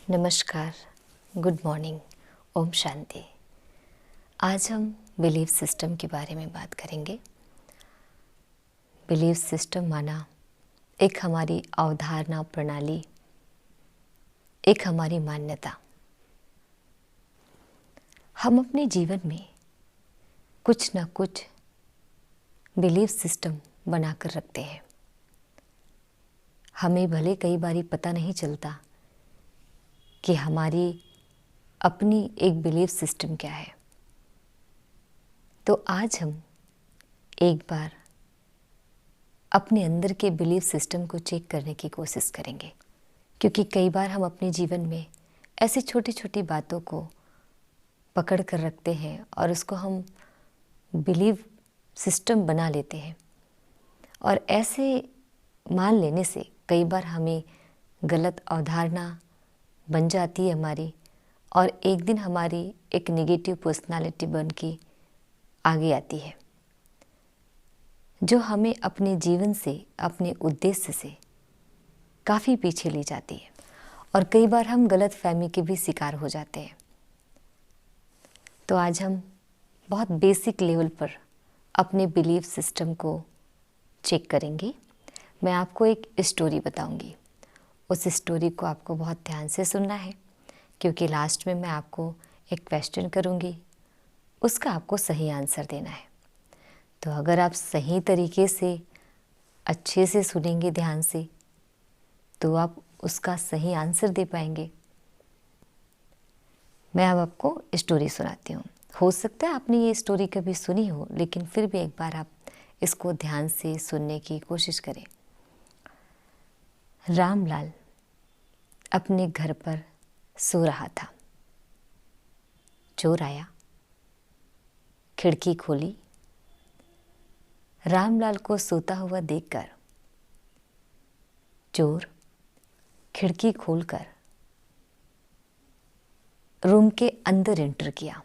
नमस्कार, good morning, Om Shanti. आज हम बिलीफ सिस्टम के बारे में बात करेंगे। बिलीफ सिस्टम माना एक हमारी अवधारणा प्रणाली, एक हमारी मान्यता। हम अपने जीवन में कुछ ना कुछ बिलीफ सिस्टम बनाकर रखते हैं। हमें भले कई बारी पता नहीं चलता कि हमारी अपनी एक बिलीफ सिस्टम क्या है। तो आज हम एक बार अपने अंदर के बिलीफ सिस्टम को चेक करने की कोशिश करेंगे, क्योंकि कई बार हम अपने जीवन में ऐसी छोटी छोटी बातों को पकड़ कर रखते हैं और उसको हम बिलीफ सिस्टम बना लेते हैं। और ऐसे मान लेने से कई बार हमें गलत अवधारणा बन जाती है हमारी, और एक दिन हमारी एक नेगेटिव पर्सनालिटी बन के आगे आती है, जो हमें अपने जीवन से, अपने उद्देश्य से काफ़ी पीछे ले जाती है। और कई बार हम गलत फहमी के भी शिकार हो जाते हैं। तो आज हम बहुत बेसिक लेवल पर अपने बिलीफ सिस्टम को चेक करेंगे। मैं आपको एक स्टोरी बताऊंगी। उस स्टोरी को आपको बहुत ध्यान से सुनना है, क्योंकि लास्ट में मैं आपको एक क्वेश्चन करूंगी, उसका आपको सही आंसर देना है। तो अगर आप सही तरीके से अच्छे से सुनेंगे ध्यान से, तो आप उसका सही आंसर दे पाएंगे। मैं अब आपको स्टोरी सुनाती हूँ। हो सकता है आपने ये स्टोरी कभी सुनी हो, लेकिन फिर भी एक बार आप इसको ध्यान से सुनने की कोशिश करें। रामलाल अपने घर पर सो रहा था। चोर आया, खिड़की खोली। रामलाल को सोता हुआ देखकर चोर खिड़की खोलकर रूम के अंदर एंटर किया।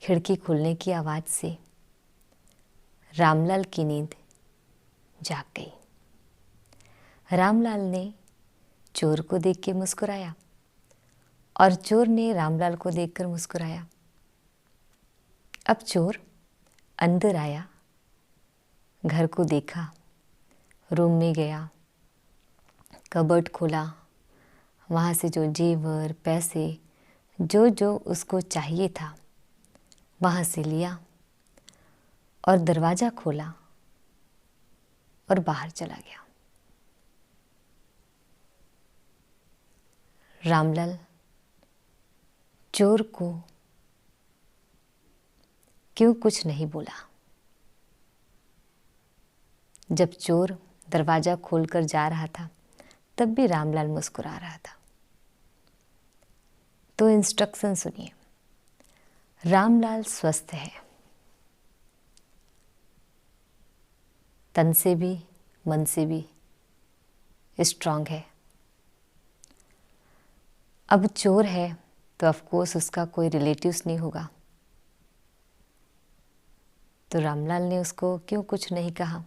खिड़की खुलने की आवाज से रामलाल की नींद जाग गई। रामलाल ने चोर को देख के मुस्कुराया और चोर ने रामलाल को देखकर मुस्कुराया। अब चोर अंदर आया, घर को देखा, रूम में गया, कबर्ड खोला, वहाँ से जो जेवर, पैसे, जो जो उसको चाहिए था वहाँ से लिया और दरवाज़ा खोला और बाहर चला गया। रामलाल चोर को क्यों कुछ नहीं बोला। जब चोर दरवाज़ा खोलकर जा रहा था, तब भी रामलाल मुस्कुरा रहा था। तो इंस्ट्रक्शन सुनिए। रामलाल स्वस्थ है, तन से भी मन से भी स्ट्रांग है। अब चोर है तो ऑफ कोर्स उसका कोई रिलेटिव्स नहीं होगा। तो रामलाल ने उसको क्यों कुछ नहीं कहा,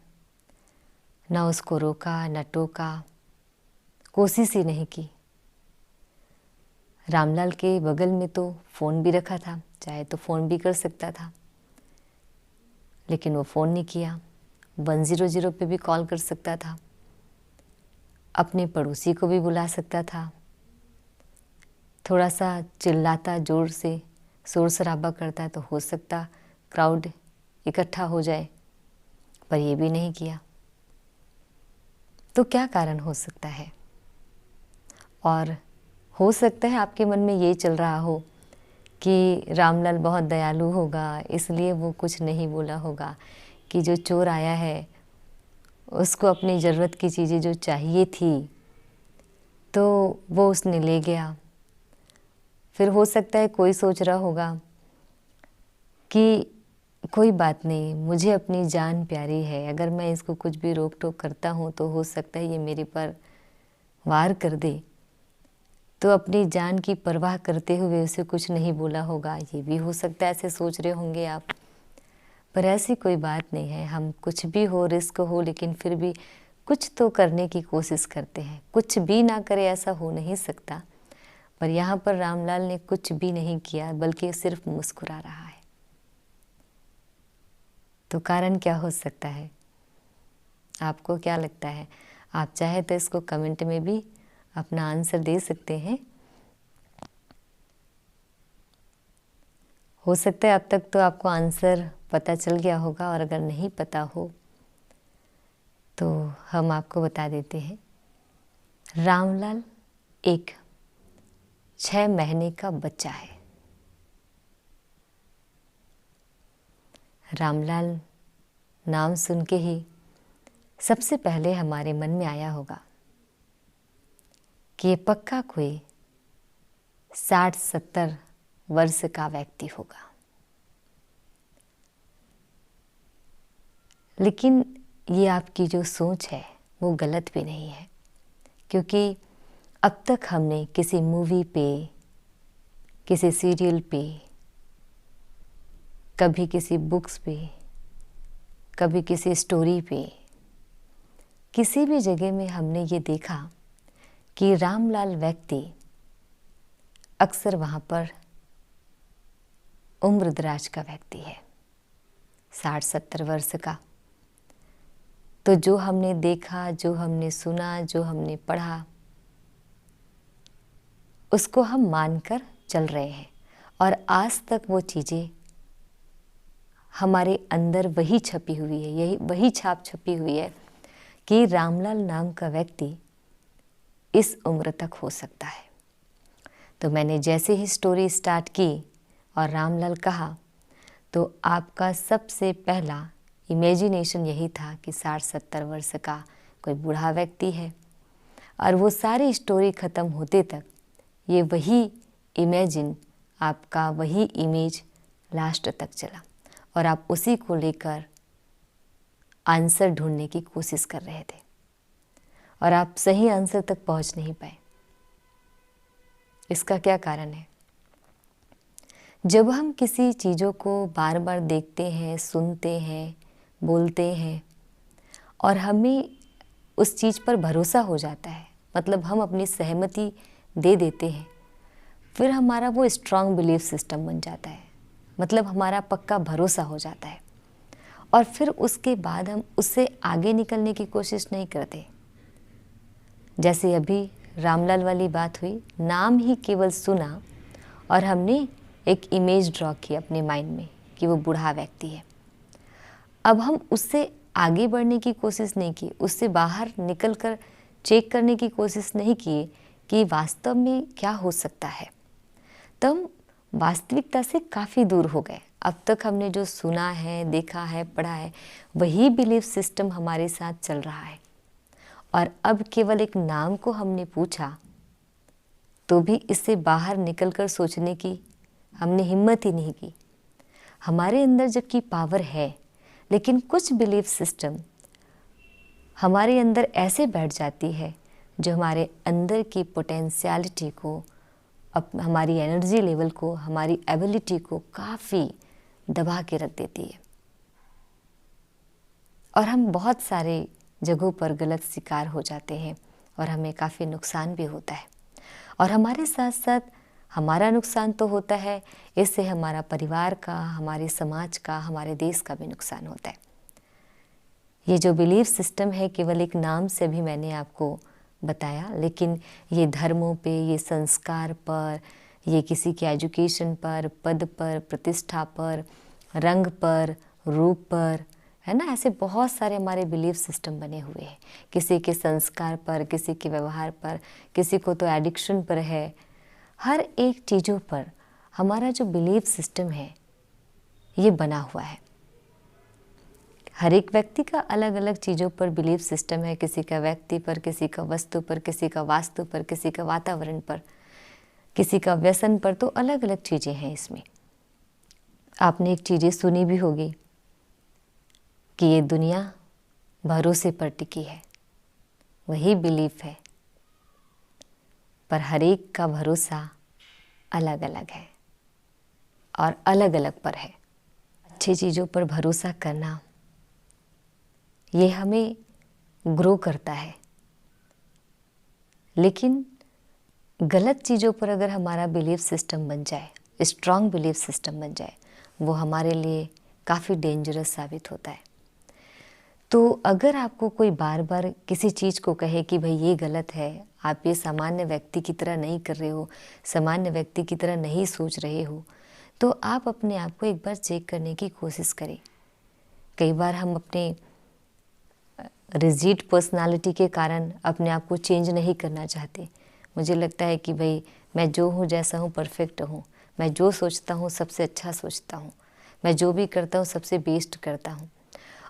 ना उसको रोका, ना टोका, कोशिश ही नहीं की। रामलाल के बगल में तो फ़ोन भी रखा था, चाहे तो फ़ोन भी कर सकता था, लेकिन वो फ़ोन नहीं किया। 100 पे भी कॉल कर सकता था, अपने पड़ोसी को भी बुला सकता था, थोड़ा सा चिल्लाता, जोर से शोर शराबा करता तो हो सकता क्राउड इकट्ठा हो जाए, पर ये भी नहीं किया। तो क्या कारण हो सकता है? और हो सकता है आपके मन में ये चल रहा हो कि रामलाल बहुत दयालु होगा, इसलिए वो कुछ नहीं बोला होगा, कि जो चोर आया है उसको अपनी ज़रूरत की चीज़ें जो चाहिए थी तो वो उसने ले गया। फिर हो सकता है कोई सोच रहा होगा कि कोई बात नहीं, मुझे अपनी जान प्यारी है, अगर मैं इसको कुछ भी रोक टोक करता हूँ तो हो सकता है ये मेरे पर वार कर दे। तो अपनी जान की परवाह करते हुए उसे कुछ नहीं बोला होगा। ये भी हो सकता है, ऐसे सोच रहे होंगे आप, पर ऐसी कोई बात नहीं है। हम कुछ भी हो, रिस्क हो, लेकिन फिर भी कुछ तो करने की कोशिश करते हैं। कुछ भी ना करे ऐसा हो नहीं सकता, पर यहाँ पर रामलाल ने कुछ भी नहीं किया, बल्कि सिर्फ मुस्कुरा रहा है। तो कारण क्या हो सकता है? आपको क्या लगता है? आप चाहे तो इसको कमेंट में भी अपना आंसर दे सकते हैं। हो सकता है अब तक तो आपको आंसर पता चल गया होगा, और अगर नहीं पता हो तो हम आपको बता देते हैं। रामलाल एक 6 महीने का बच्चा है। रामलाल नाम सुन के ही सबसे पहले हमारे मन में आया होगा कि ये पक्का कोई 60-70 वर्ष का व्यक्ति होगा। लेकिन ये आपकी जो सोच है वो गलत भी नहीं है, क्योंकि अब तक हमने किसी मूवी पे, किसी सीरियल पे, कभी किसी बुक्स पे, कभी किसी स्टोरी पे, किसी भी जगह में हमने ये देखा कि रामलाल व्यक्ति अक्सर वहाँ पर उम्र दराज का व्यक्ति है, 60-70 वर्ष का। तो जो हमने देखा, जो हमने सुना, जो हमने पढ़ा, उसको हम मानकर चल रहे हैं, और आज तक वो चीज़ें हमारे अंदर वही छपी हुई है, यही वही छाप छपी हुई है कि रामलाल नाम का व्यक्ति इस उम्र तक हो सकता है। तो मैंने जैसे ही स्टोरी स्टार्ट की और रामलाल कहा, तो आपका सबसे पहला इमेजिनेशन यही था कि 60-70 वर्ष का कोई बूढ़ा व्यक्ति है, और वो सारी स्टोरी ख़त्म होते तक ये वही इमेजिन, आपका वही इमेज लास्ट तक चला, और आप उसी को लेकर आंसर ढूंढने की कोशिश कर रहे थे, और आप सही आंसर तक पहुंच नहीं पाए। इसका क्या कारण है? जब हम किसी चीज़ों को बार बार देखते हैं, सुनते हैं, बोलते हैं, और हमें उस चीज़ पर भरोसा हो जाता है, मतलब हम अपनी सहमति दे देते हैं, फिर हमारा वो स्ट्रांग बिलीफ सिस्टम बन जाता है, मतलब हमारा पक्का भरोसा हो जाता है, और फिर उसके बाद हम उससे आगे निकलने की कोशिश नहीं करते। जैसे अभी रामलाल वाली बात हुई, नाम ही केवल सुना और हमने एक इमेज ड्रॉ की अपने माइंड में कि वो बूढ़ा व्यक्ति है। अब हम उससे आगे बढ़ने की कोशिश नहीं की, उससे बाहर निकल कर चेक करने की कोशिश नहीं की कि वास्तव में क्या हो सकता है। तब वास्तविकता से काफ़ी दूर हो गए। अब तक हमने जो सुना है, देखा है, पढ़ा है, वही बिलीफ सिस्टम हमारे साथ चल रहा है, और अब केवल एक नाम को हमने पूछा तो भी इससे बाहर निकलकर सोचने की हमने हिम्मत ही नहीं की। हमारे अंदर जबकि पावर है, लेकिन कुछ बिलीफ सिस्टम हमारे अंदर ऐसे बैठ जाती है जो हमारे अंदर की पोटेंशियलिटी को, हमारी एनर्जी लेवल को, हमारी एबिलिटी को काफ़ी दबा के रख देती है, और हम बहुत सारे जगहों पर गलत शिकार हो जाते हैं, और हमें काफ़ी नुकसान भी होता है। और हमारे साथ साथ हमारा नुकसान तो होता है, इससे हमारा परिवार का, हमारे समाज का, हमारे देश का भी नुकसान होता है। ये जो बिलीफ सिस्टम है केवल एक नाम से भी मैंने आपको बताया, लेकिन ये धर्मों पे, ये संस्कार पर, ये किसी के एजुकेशन पर, पद पर, प्रतिष्ठा पर, रंग पर, रूप पर, है ना, ऐसे बहुत सारे हमारे बिलीफ सिस्टम बने हुए हैं। किसी के संस्कार पर, किसी के व्यवहार पर, किसी को तो एडिक्शन पर है। हर एक चीज़ों पर हमारा जो बिलीफ सिस्टम है ये बना हुआ है। हर एक व्यक्ति का अलग अलग चीज़ों पर बिलीफ सिस्टम है, किसी का व्यक्ति पर, किसी का वस्तु पर, किसी का वास्तु पर, किसी का वातावरण पर, किसी का व्यसन पर, तो अलग अलग चीज़ें हैं इसमें। आपने एक चीज़ें सुनी भी होगी कि ये दुनिया भरोसे पर टिकी है, वही बिलीफ है, पर हर एक का भरोसा अलग अलग है और अलग अलग पर है। अच्छी चीज़ों पर भरोसा करना ये हमें ग्रो करता है, लेकिन गलत चीज़ों पर अगर हमारा बिलीफ सिस्टम बन जाए, स्ट्रॉन्ग बिलीफ सिस्टम बन जाए, वो हमारे लिए काफ़ी डेंजरस साबित होता है। तो अगर आपको कोई बार बार किसी चीज़ को कहे कि भाई ये गलत है, आप ये सामान्य व्यक्ति की तरह नहीं कर रहे हो, सामान्य व्यक्ति की तरह नहीं सोच रहे हो, तो आप अपने आप को एक बार चेक करने की कोशिश करें। कई बार हम अपने रिजिड पर्सनालिटी के कारण अपने आप को चेंज नहीं करना चाहते। मुझे लगता है कि भाई मैं जो हूँ, जैसा हूँ, परफेक्ट हूँ, मैं जो सोचता हूँ सबसे अच्छा सोचता हूँ, मैं जो भी करता हूँ सबसे बेस्ट करता हूँ।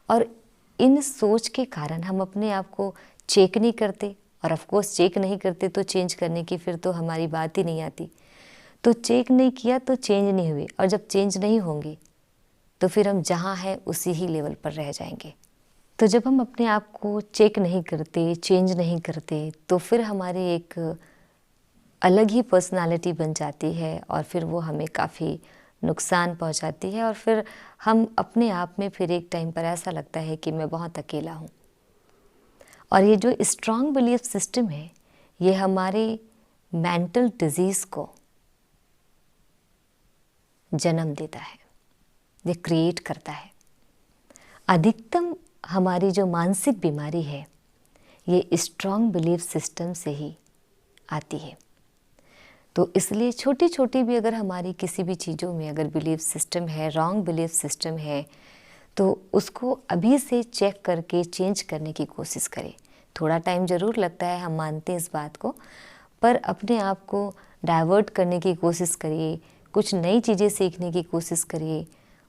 और इन सोच के कारण हम अपने आप को चेक नहीं करते, और ऑफ कोर्स चेक नहीं करते तो चेंज करने की फिर तो हमारी बात ही नहीं आती। तो चेक नहीं किया तो चेंज नहीं हुए, और जब चेंज नहीं होंगे तो फिर हम जहाँ हैं उसी ही लेवल पर रह जाएंगे। तो जब हम अपने आप को चेक नहीं करते, चेंज नहीं करते, तो फिर हमारी एक अलग ही पर्सनालिटी बन जाती है, और फिर वो हमें काफ़ी नुकसान पहुंचाती है, और फिर हम अपने आप में फिर एक टाइम पर ऐसा लगता है कि मैं बहुत अकेला हूँ। और ये जो स्ट्रॉन्ग बिलीफ सिस्टम है, ये हमारे मेंटल डिजीज़ को जन्म देता है, ये क्रिएट करता है। अधिकतम हमारी जो मानसिक बीमारी है, ये स्ट्रॉन्ग बिलीफ सिस्टम से ही आती है। तो इसलिए छोटी छोटी भी अगर हमारी किसी भी चीज़ों में अगर बिलीफ सिस्टम है, रॉन्ग बिलीफ सिस्टम है, तो उसको अभी से चेक करके चेंज करने की कोशिश करें। थोड़ा टाइम ज़रूर लगता है, हम मानते हैं इस बात को, पर अपने आप को डाइवर्ट करने की कोशिश करिए, कुछ नई चीज़ें सीखने की कोशिश करिए,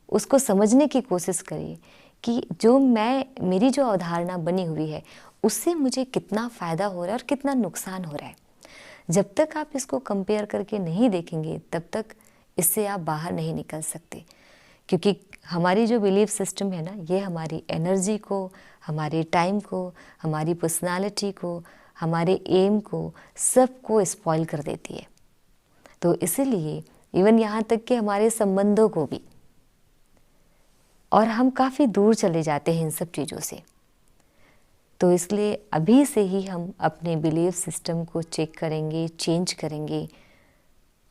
उसको समझने की कोशिश करिए कि जो मेरी जो अवधारणा बनी हुई है उससे मुझे कितना फ़ायदा हो रहा है और कितना नुकसान हो रहा है। जब तक आप इसको कंपेयर करके नहीं देखेंगे, तब तक इससे आप बाहर नहीं निकल सकते, क्योंकि हमारी जो बिलीफ सिस्टम है ना, ये हमारी एनर्जी को, हमारे टाइम को, हमारी पर्सनालिटी को, हमारे एम को, सबको स्पॉइल कर देती है। तो इसीलिए इवन यहाँ तक कि हमारे संबंधों को भी, और हम काफ़ी दूर चले जाते हैं इन सब चीज़ों से। तो इसलिए अभी से ही हम अपने बिलीफ सिस्टम को चेक करेंगे, चेंज करेंगे,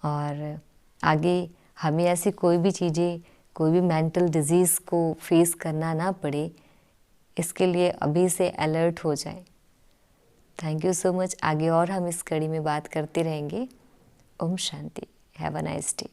और आगे हमें ऐसी कोई भी चीज़ें, कोई भी मेंटल डिजीज़ को फेस करना ना पड़े, इसके लिए अभी से अलर्ट हो जाएं। Thank you so much. आगे और हम इस कड़ी में बात करते रहेंगे। ओम शांति। Have a nice day.